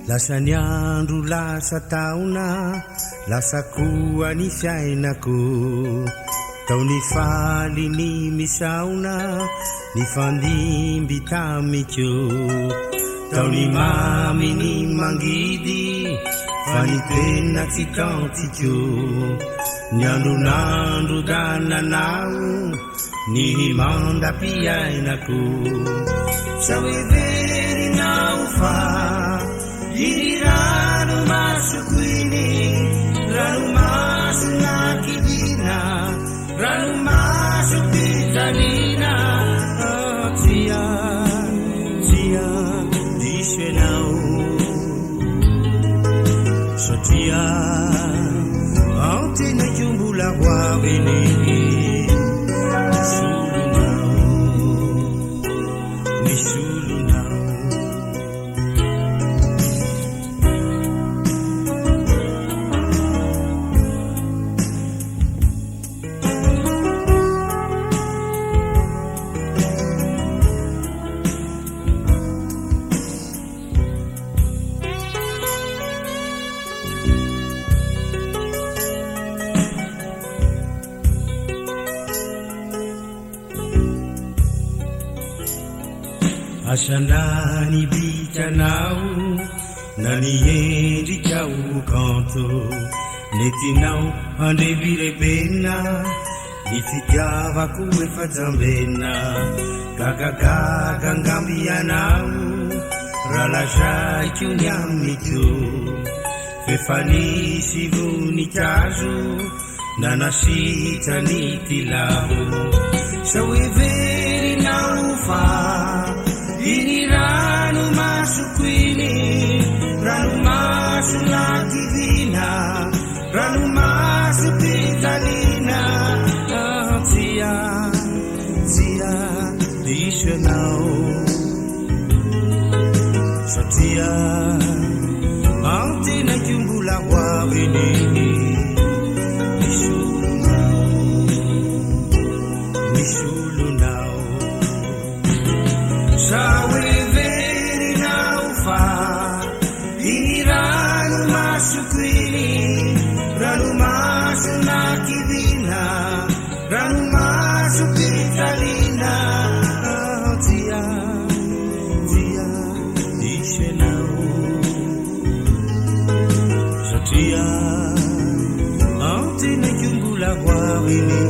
Lasa ny andro lasa taona, lasa koa ny fiainako. Tao ny faly ny misaona, ny fandimby tamiko. Tao ny mami ny mangidy, fa ny tena tsy tantiko. Ny andronandro dananao, ny mandam-piainako. Sa hoe verinao fa iny ranomasoko iny, ranomasona kidina, ranomaso pitanina. Tia diso ianao, satria ao tena io mbola hoavy eny. Asana ny bitanao, na ny endrikao kanto. Netinao andrebirebena, ny fitiavako efa jambena. Gagagaga ngamby ianao, raha lazaiko ny amiko. Fefa nisy voninkazo, na nasitra ny tilao. Sa hoe verinao fa iny ranomasoko iny, ranomasona kidina, ranomaso pitanina. Tia diso ianao, satria ao tena io mbola hoavy eny. Misolonao, sa hoe verinao fa iny ranomasoko iny, ranomasona kidina, ranomaso pitanina. Tia diso ianao, satria ao tena io mbola hoavy eny.